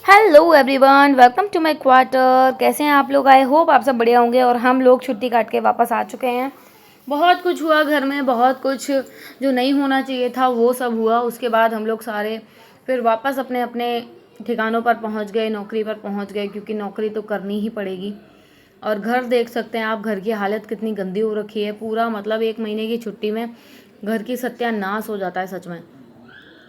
Hello everyone, welcome to my quarter. कैसे हैं आप लोग? आई होप आप सब बढ़िया होंगे। और हम लोग छुट्टी काट के वापस आ चुके हैं। बहुत कुछ हुआ घर में, बहुत कुछ जो नहीं होना चाहिए था वो सब हुआ। उसके बाद हम लोग सारे फिर वापस अपने अपने ठिकानों पर पहुंच गए, नौकरी पर पहुंच गए, क्योंकि नौकरी तो करनी ही पड़ेगी। और घर देख सकते हैं आप, घर की हालत कितनी गंदी हो रखी है। पूरा मतलब 1 महीने की छुट्टी में घर की सत्यानाश हो जाता है सच में।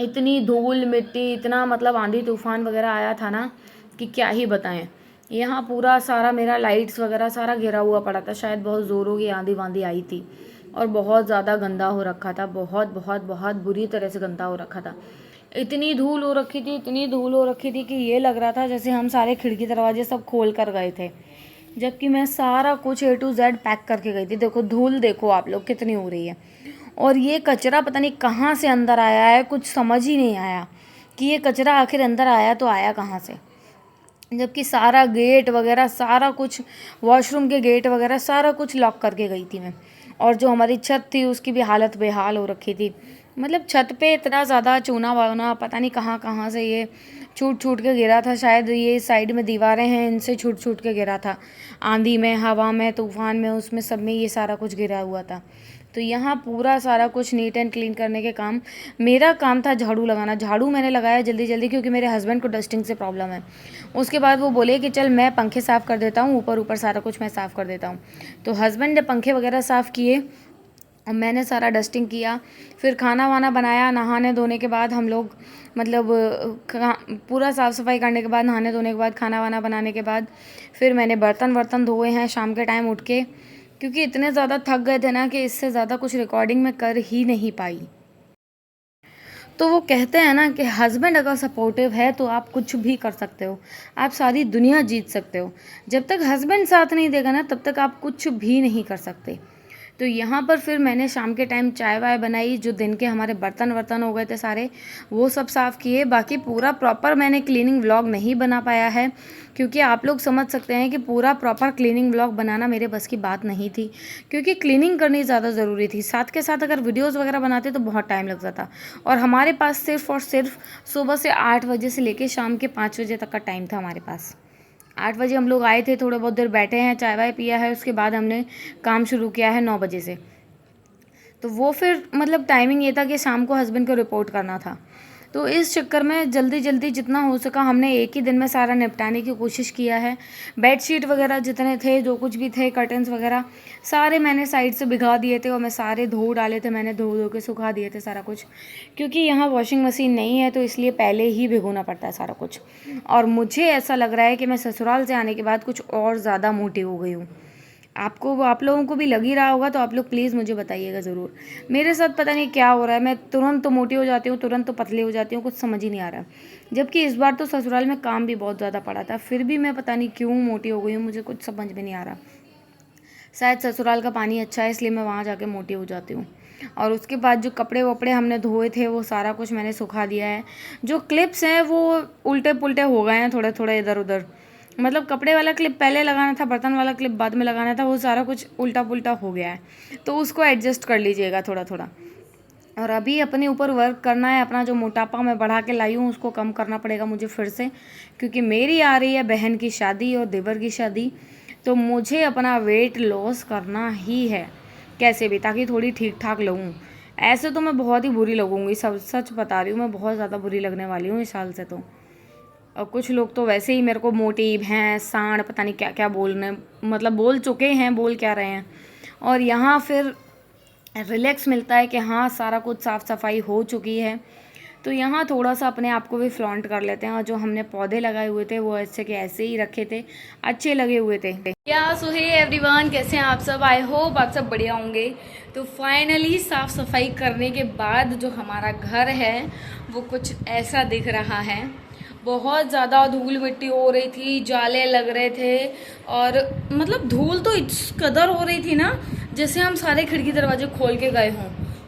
इतनी धूल मिट्टी, इतना मतलब आंधी तूफान वगैरह आया था ना कि क्या ही बताएं। यहाँ पूरा सारा मेरा लाइट्स वगैरह सारा घिरा हुआ पड़ा था। शायद बहुत ज़ोरों की आंधी वांधी आई थी और बहुत ज़्यादा गंदा हो रखा था। बहुत बहुत बहुत बुरी तरह से गंदा हो रखा था। इतनी धूल हो रखी थी, इतनी धूल हो रखी थी कि ये लग रहा था जैसे हम सारे खिड़की दरवाजे सब खोल कर गए थे, जबकि मैं सारा कुछ A to Z पैक करके गई थी। देखो धूल, देखो आप लोग कितनी हो रही है। और ये कचरा पता नहीं कहाँ से अंदर आया है, कुछ समझ ही नहीं आया कि ये कचरा आखिर अंदर आया तो आया कहाँ से। जबकि सारा गेट वगैरह सारा कुछ, वॉशरूम के गेट वगैरह सारा कुछ लॉक करके गई थी मैं। और जो हमारी छत थी उसकी भी हालत बेहाल हो रखी थी। मतलब छत पे इतना ज़्यादा चूना वाना पता नहीं कहाँ कहाँ से ये छूट छूट के गिरा था। शायद ये साइड में दीवारें हैं, इनसे छूट छूट के गिरा था। आंधी में, हवा में, तूफान में, उसमें सब में ये सारा कुछ गिरा हुआ था। तो यहाँ पूरा सारा कुछ नीट एंड क्लीन करने के काम, मेरा काम था झाड़ू लगाना। झाड़ू मैंने लगाया जल्दी जल्दी क्योंकि मेरे हस्बैंड को डस्टिंग से प्रॉब्लम है। उसके बाद वो बोले कि चल मैं पंखे साफ़ कर देता हूँ, ऊपर ऊपर सारा कुछ मैं साफ़ कर देता हूँ। तो हस्बैंड ने पंखे वगैरह साफ़ किए और मैंने सारा डस्टिंग किया। फिर खाना वाना बनाया। नहाने धोने के बाद हम लोग मतलब पूरा साफ़ सफाई करने के बाद, नहाने धोने के बाद, खाना वाना बनाने के बाद फिर मैंने बर्तन वर्तन धोए हैं शाम के टाइम उठ के, क्योंकि इतने ज़्यादा थक गए थे ना कि इससे ज़्यादा कुछ रिकॉर्डिंग में कर ही नहीं पाई। तो वो कहते हैं ना कि हस्बैंड अगर सपोर्टिव है तो आप कुछ भी कर सकते हो, आप सारी दुनिया जीत सकते हो। जब तक हस्बैंड साथ नहीं देगा ना तब तक आप कुछ भी नहीं कर सकते। तो यहाँ पर फिर मैंने शाम के टाइम चाय वाय बनाई। जो दिन के हमारे बर्तन वर्तन हो गए थे सारे, वो सब साफ़ किए। बाकी पूरा प्रॉपर मैंने क्लीनिंग व्लॉग नहीं बना पाया है, क्योंकि आप लोग समझ सकते हैं कि पूरा प्रॉपर क्लीनिंग व्लॉग बनाना मेरे बस की बात नहीं थी, क्योंकि क्लीनिंग करनी ज़्यादा ज़रूरी थी। साथ के साथ अगर वीडियोज़ वगैरह बनाते तो बहुत टाइम लग जाता। और हमारे पास सिर्फ और सिर्फ सुबह से 8 बजे से लेकर शाम के 5 बजे तक का टाइम था हमारे पास। 8 बजे हम लोग आए थे, थोड़ा बहुत देर बैठे हैं, चाय वाय पिया है, उसके बाद हमने काम शुरू किया है 9 बजे से। तो वो फिर मतलब टाइमिंग ये था कि शाम को हस्बैंड को रिपोर्ट करना था। तो इस चक्कर में जल्दी जल्दी जितना हो सका हमने एक ही दिन में सारा निपटाने की कोशिश किया है। बेडशीट वगैरह जितने थे, जो कुछ भी थे, कर्टन्स वगैरह सारे मैंने साइड से भिगा दिए थे और मैं सारे धो डाले थे। मैंने धो धो के सुखा दिए थे सारा कुछ, क्योंकि यहाँ वॉशिंग मशीन नहीं है तो इसलिए पहले ही भिगोना पड़ता है सारा कुछ। और मुझे ऐसा लग रहा है कि मैं ससुराल से आने के बाद कुछ और ज़्यादा मोटी हो गई हूँ। आप लोगों को भी लग ही रहा होगा, तो आप लोग प्लीज़ मुझे बताइएगा ज़रूर। मेरे साथ पता नहीं क्या हो रहा है, मैं तुरंत तो मोटी हो जाती हूँ, तुरंत तो पतली हो जाती हूँ, कुछ समझ ही नहीं आ रहा। जबकि इस बार तो ससुराल में काम भी बहुत ज़्यादा पड़ा था, फिर भी मैं पता नहीं क्यों मोटी हो गई हूँ, मुझे कुछ समझ में नहीं आ रहा। शायद ससुराल का पानी अच्छा है इसलिए मैं वहाँ जाके मोटी हो जाती हूँ। और उसके बाद जो कपड़े वपड़े हमने धोए थे वो सारा कुछ मैंने सुखा दिया है। जो क्लिप्स हैं वो उल्टे पुल्टे हो गए हैं थोड़े थोड़े इधर उधर। मतलब कपड़े वाला क्लिप पहले लगाना था, बर्तन वाला क्लिप बाद में लगाना था, वो सारा कुछ उल्टा पुल्टा हो गया है, तो उसको एडजस्ट कर लीजिएगा थोड़ा थोड़ा। और अभी अपने ऊपर वर्क करना है। अपना जो मोटापा मैं बढ़ा के लाई हूँ उसको कम करना पड़ेगा मुझे फिर से, क्योंकि मेरी आ रही है बहन की शादी और देवर की शादी। तो मुझे अपना वेट लॉस करना ही है कैसे भी, ताकि थोड़ी ठीक ठाक लगूँ। ऐसे तो मैं बहुत ही बुरी लगूंगी, सब सच बता रही हूँ, मैं बहुत ज़्यादा बुरी लगने वाली हूँ इस साल से तो। और कुछ लोग तो वैसे ही मेरे को मोटी भैंस सांड पता नहीं क्या क्या बोलने, मतलब बोल चुके हैं, बोल क्या रहे हैं। और यहाँ फिर रिलैक्स मिलता है कि हाँ सारा कुछ साफ़ सफाई हो चुकी है। तो यहाँ थोड़ा सा अपने आप को भी फ्लॉन्ट कर लेते हैं। और जो हमने पौधे लगाए हुए थे वो ऐसे के ऐसे ही रखे थे, अच्छे लगे हुए थे। क्या सो हे एवरीवन, कैसे हैं आप सब? आई होप आप सब बढ़िया होंगे। तो फाइनली साफ़ सफाई करने के बाद जो हमारा घर है वो कुछ ऐसा दिख रहा है। बहुत ज़्यादा धूल मिट्टी हो रही थी, जाले लग रहे थे, और मतलब धूल तो इस कदर हो रही थी ना जैसे हम सारे खिड़की दरवाजे खोल के गए हों,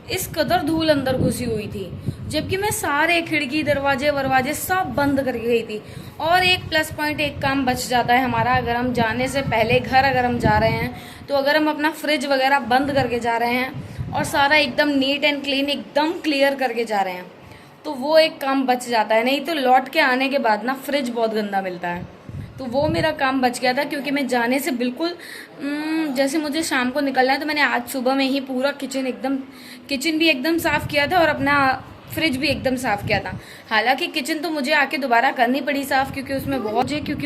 इस कदर धूल अंदर घुसी हुई थी। जबकि मैं सारे खिड़की दरवाजे वरवाजे सब बंद करके गई थी। और एक प्लस पॉइंट, एक काम बच जाता है हमारा, अगर हम जाने से पहले घर अगर हम जा रहे हैं तो अगर हम अपना फ्रिज वगैरह बंद करके जा रहे हैं और सारा एकदम नीट एंड क्लीन एकदम क्लियर करके जा रहे हैं, तो वो एक काम बच जाता है। नहीं तो लौट के आने के बाद ना फ्रिज बहुत गंदा मिलता है, तो वो मेरा काम बच गया था। क्योंकि मैं जाने से बिल्कुल जैसे मुझे शाम को निकलना है तो मैंने आज सुबह में ही पूरा किचन भी एकदम साफ़ किया था और अपना फ्रिज भी एकदम साफ़ किया था। हालांकि किचन तो मुझे आके दोबारा करनी पड़ी साफ़, क्योंकि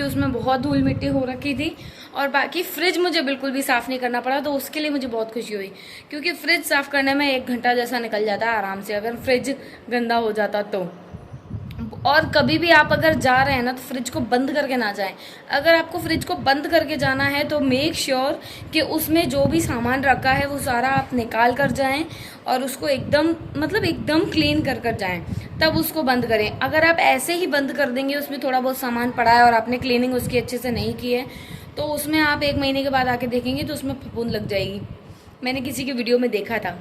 उसमें बहुत धूल मिट्टी हो रखी थी। और बाकी फ्रिज मुझे बिल्कुल भी साफ़ नहीं करना पड़ा, तो उसके लिए मुझे बहुत खुशी हुई। क्योंकि फ्रिज साफ़ करने में 1 घंटा जैसा निकल जाता है आराम से, अगर फ्रिज गंदा हो जाता तो। और कभी भी आप अगर जा रहे हैं ना तो फ्रिज को बंद करके ना जाएं। अगर आपको फ्रिज को बंद करके जाना है तो मेक श्योर कि उसमें जो भी सामान रखा है वो सारा आप निकाल कर जाएं और उसको एकदम क्लीन कर जाएं, तब उसको बंद करें। अगर आप ऐसे ही बंद कर देंगे, उसमें थोड़ा बहुत सामान पड़ा है और आपने क्लीनिंग उसकी अच्छे से नहीं की है, तो उसमें आप 1 महीने के बाद आके देखेंगे तो उसमें फफूंद लग जाएगी। मैंने किसी की वीडियो में देखा था,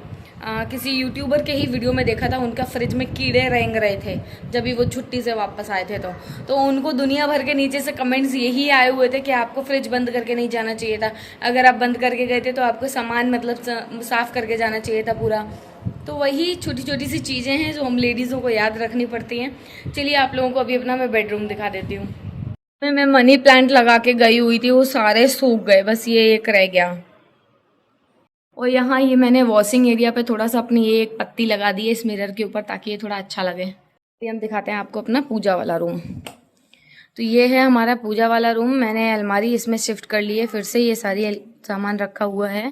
किसी यूट्यूबर के ही वीडियो में देखा था, उनका फ्रिज में कीड़े रेंग रहे थे जब भी वो छुट्टी से वापस आए थे। तो उनको दुनिया भर के नीचे से कमेंट्स यही आए हुए थे कि आपको फ्रिज बंद करके नहीं जाना चाहिए था, अगर आप बंद करके गए थे तो आपको सामान साफ़ करके जाना चाहिए था पूरा। तो वही छोटी छोटी सी चीज़ें हैं जो हम लेडीज़ों को याद रखनी पड़ती हैं। चलिए आप लोगों को अभी अपना मैं बेडरूम दिखा देती हूँ। मैं मनी प्लांट लगा के गई हुई थी, वो सारे सूख गए, बस ये एक रह गया। और यहाँ ये मैंने वॉशिंग एरिया पे थोड़ा सा अपनी ये एक पत्ती लगा दी है इस मिरर के ऊपर, ताकि ये थोड़ा अच्छा लगे। ये हम दिखाते हैं आपको अपना पूजा वाला रूम। तो ये है हमारा पूजा वाला रूम। मैंने अलमारी इसमें शिफ्ट कर ली है, फिर से ये सारी सामान रखा हुआ है।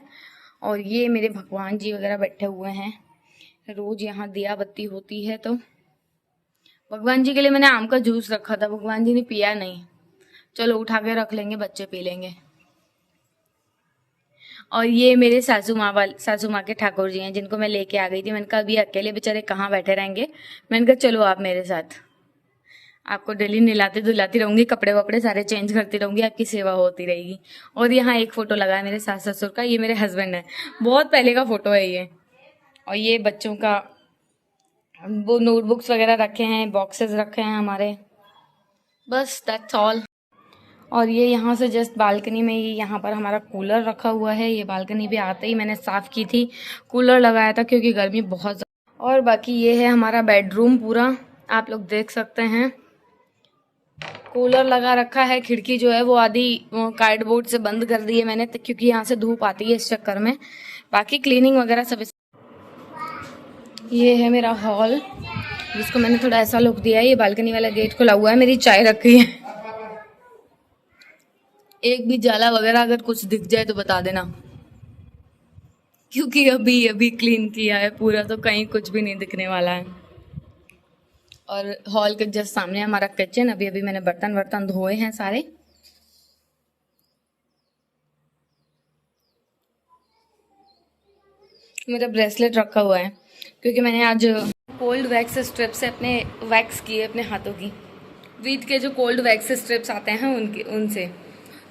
और ये मेरे भगवान जी वगैरह बैठे हुए हैं। रोज़ यहाँ दिया बत्ती होती है। तो भगवान जी के लिए मैंने आम का जूस रखा था, भगवान जी ने पिया नहीं। चलो उठा के रख लेंगे, बच्चे पी लेंगे। और ये मेरे सासू माँ के ठाकुर जी हैं, जिनको मैं लेके आ गई थी। मैंने कहा अभी अकेले बेचारे कहाँ बैठे रहेंगे, मैंने कहा चलो आप मेरे साथ, आपको डेली नहलाती धुलाती रहूंगी, कपड़े वपड़े सारे चेंज करती रहूंगी, आपकी सेवा होती रहेगी। और यहाँ एक फ़ोटो लगा है मेरे सास ससुर का, ये मेरे हस्बैंड है, बहुत पहले का फ़ोटो है ये। और ये बच्चों का वो नोटबुक्स वगैरह रखे हैं, बॉक्सेस रखे हैं हमारे, बस दैट्स ऑल। और ये यहाँ से जस्ट बालकनी में ही यहाँ पर हमारा कूलर रखा हुआ है। ये बालकनी भी आते ही मैंने साफ़ की थी, कूलर लगाया था क्योंकि गर्मी बहुत। और बाकी ये है हमारा बेडरूम पूरा, आप लोग देख सकते हैं। कूलर लगा रखा है, खिड़की जो है वो आधी कार्डबोर्ड से बंद कर दी है मैंने, क्योंकि यहाँ से धूप आती है इस चक्कर में। बाकी क्लीनिंग वगैरह सब। ये है मेरा हॉल, जिसको मैंने थोड़ा ऐसा लुक दिया है। ये बालकनी वाला गेट खुला हुआ है, मेरी चाय रखी है। एक भी जाला वगैरह अगर कुछ दिख जाए तो बता देना, क्योंकि अभी क्लीन किया है पूरा, तो कहीं कुछ भी नहीं दिखने वाला है। और हॉल के जस्ट सामने हमारा किचन। अभी मैंने बर्तन धोए हैं सारे। मेरा ब्रेसलेट रखा हुआ है क्योंकि मैंने आज कोल्ड वैक्स स्ट्रिप से अपने वैक्स किए अपने हाथों की। वीट के जो कोल्ड वैक्स स्ट्रिप्स आते हैं उनसे।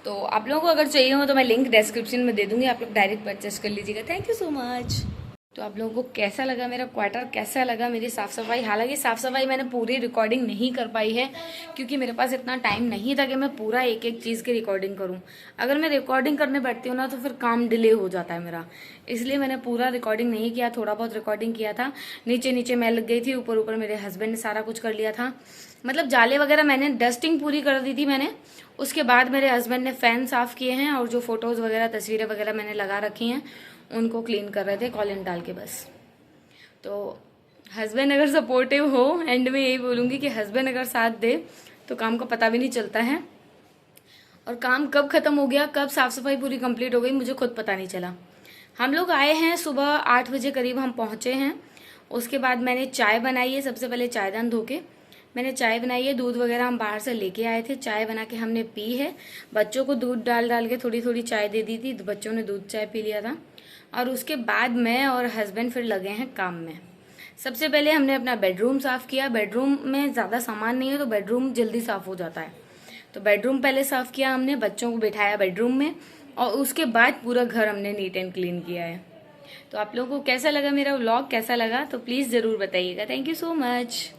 तो आप लोगों को अगर चाहिए हो तो मैं लिंक डिस्क्रिप्शन में दे दूंगी, आप लोग डायरेक्ट परचेस कर लीजिएगा। Thank you so much. तो आप लोगों को कैसा लगा मेरा क्वार्टर, कैसा लगा मेरी साफ़ सफाई। हालांकि साफ़ सफाई मैंने पूरी रिकॉर्डिंग नहीं कर पाई है, क्योंकि मेरे पास इतना टाइम नहीं था कि मैं पूरा एक एक चीज़ की रिकॉर्डिंग करूं। अगर मैं रिकॉर्डिंग करने बैठती हूँ ना तो फिर काम डिले हो जाता है मेरा, इसलिए मैंने पूरा रिकॉर्डिंग नहीं किया, थोड़ा बहुत रिकॉर्डिंग किया था। नीचे मैं लग गई थी, ऊपर मेरे हस्बैंड ने सारा कुछ कर लिया था। मतलब जाले वगैरह मैंने डस्टिंग पूरी कर दी थी मैंने। उसके बाद मेरे हस्बैंड ने फ़ैन साफ़ किए हैं, और जो फ़ोटोज़ वगैरह तस्वीरें वगैरह मैंने लगा रखी हैं उनको क्लीन कर रहे थे कॉलिन डाल के बस। तो हस्बैंड अगर सपोर्टिव हो, एंड में यही बोलूँगी कि हस्बैंड अगर साथ दे तो काम का पता भी नहीं चलता है, और काम कब ख़त्म हो गया, कब साफ़ सफाई पूरी कंप्लीट हो गई, मुझे खुद पता नहीं चला। हम लोग आए हैं सुबह 8 बजे करीब हम पहुँचे हैं। उसके बाद मैंने चाय बनाई है, सबसे पहले चायदान धो के मैंने चाय बनाई है। दूध वगैरह हम बाहर से लेके आए थे, चाय बना के हमने पी है। बच्चों को दूध डाल के थोड़ी थोड़ी चाय दे दी थी, तो बच्चों ने दूध चाय पी लिया था। और उसके बाद मैं और हस्बैंड फिर लगे हैं काम में। सबसे पहले हमने अपना बेडरूम साफ़ किया। बेडरूम में ज़्यादा सामान नहीं है तो बेडरूम जल्दी साफ़ हो जाता है, तो बेडरूम पहले साफ़ किया हमने, बच्चों को बिठाया बेडरूम में, और उसके बाद पूरा घर हमने नीट एंड क्लीन किया है। तो आप लोगों को कैसा लगा मेरा व्लॉग, कैसा लगा तो प्लीज़ ज़रूर बताइएगा। Thank you so much.